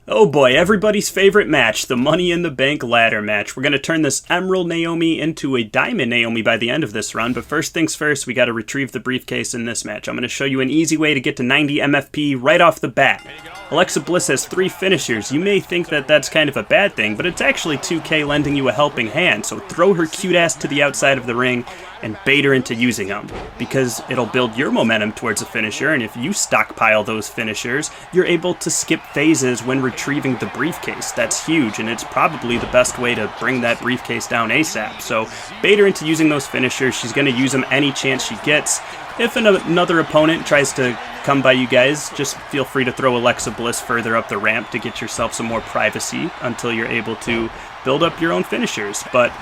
Oh boy, everybody's favorite match, the Money in the Bank ladder match. We're going to turn this Emerald Naomi into a Diamond Naomi by the end of this run, but first things first, we got to retrieve the briefcase in this match. I'm going to show you an easy way to get to 90 MFP right off the bat. Alexa Bliss has 3 finishers. You may think that that's kind of a bad thing, but it's actually 2K lending you a helping hand, so throw her cute ass to the outside of the ring and bait her into using them, because it'll build your momentum towards a finisher, and if you stockpile those finishers, you're able to skip phases when retrieving the briefcase. That's huge, and it's probably the best way to bring that briefcase down ASAP. So bait her into using those finishers. She's going to use them any chance she gets. If another opponent tries to come by you guys, just feel free to throw Alexa Bliss further up the ramp to get yourself some more privacy until you're able to build up your own finishers. But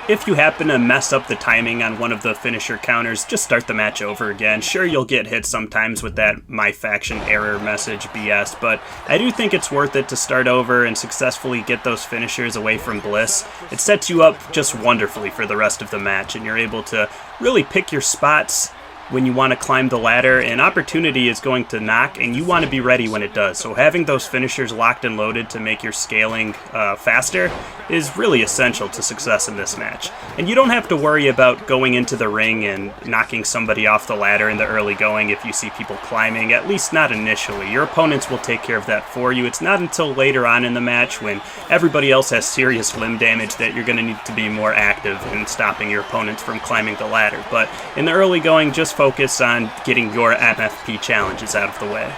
if you happen to mess up the timing on one of the finisher counters, just start the match over again. Sure, you'll get hit sometimes with that MyFaction error message BS, but I do think it's worth it to start over and successfully get those finishers away from Bliss. It sets you up just wonderfully for the rest of the match, and you're able to really pick your spots when you want to climb the ladder. An opportunity is going to knock, and you want to be ready when it does. So having those finishers locked and loaded to make your scaling faster is really essential to success in this match. And you don't have to worry about going into the ring and knocking somebody off the ladder in the early going if you see people climbing, at least not initially. Your opponents will take care of that for you. It's not until later on in the match when everybody else has serious limb damage that you're going to need to be more active in stopping your opponents from climbing the ladder. But in the early going, just focus on getting your MFP challenges out of the way.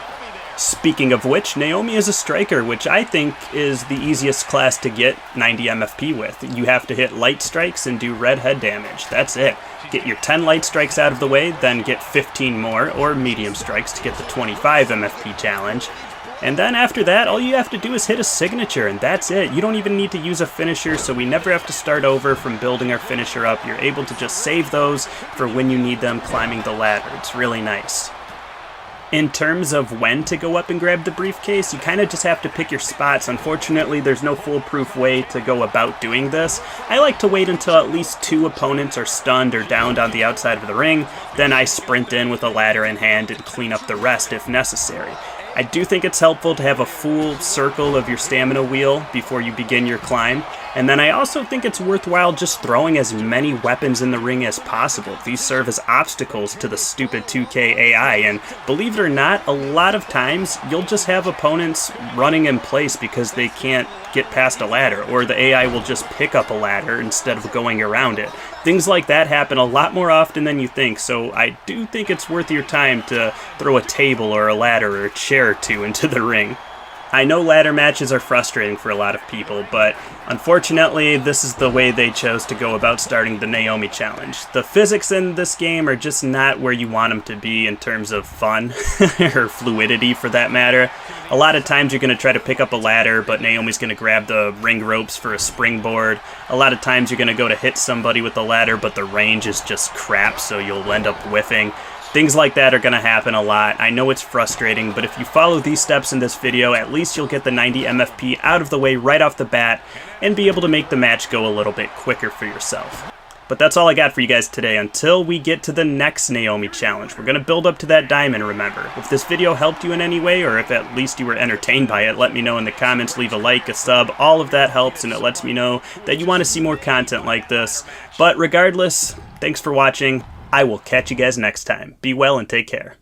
Speaking of which, Naomi is a striker, which I think is the easiest class to get 90 MFP with. You have to hit light strikes and do red head damage. That's it. Get your 10 light strikes out of the way, then get 15 more, or medium strikes to get the 25 MFP challenge. And then after that, all you have to do is hit a signature, and that's it. You don't even need to use a finisher, so we never have to start over from building our finisher up. You're able to just save those for when you need them climbing the ladder. It's really nice. In terms of when to go up and grab the briefcase, you kind of just have to pick your spots. Unfortunately, there's no foolproof way to go about doing this. I like to wait until at least 2 opponents are stunned or downed on the outside of the ring. Then I sprint in with a ladder in hand and clean up the rest if necessary. I do think it's helpful to have a full circle of your stamina wheel before you begin your climb. And then I also think it's worthwhile just throwing as many weapons in the ring as possible. These serve as obstacles to the stupid 2K AI, and believe it or not, a lot of times you'll just have opponents running in place because they can't get past a ladder, or the AI will just pick up a ladder instead of going around it. Things like that happen a lot more often than you think, so I do think it's worth your time to throw a table or a ladder or a chair or 2 into the ring. I know ladder matches are frustrating for a lot of people, but unfortunately, this is the way they chose to go about starting the Naomi challenge. The physics in this game are just not where you want them to be in terms of fun, or fluidity for that matter. A lot of times you're going to try to pick up a ladder, but Naomi's going to grab the ring ropes for a springboard. A lot of times you're going to go to hit somebody with the ladder, but the range is just crap, so you'll end up whiffing. Things like that are going to happen a lot. I know it's frustrating, but if you follow these steps in this video, at least you'll get the 90 MFP out of the way right off the bat and be able to make the match go a little bit quicker for yourself. But that's all I got for you guys today until we get to the next Naomi challenge. We're going to build up to that diamond, remember. If this video helped you in any way, or if at least you were entertained by it, let me know in the comments, leave a like, a sub, all of that helps, and it lets me know that you want to see more content like this. But regardless, thanks for watching. I will catch you guys next time. Be well and take care.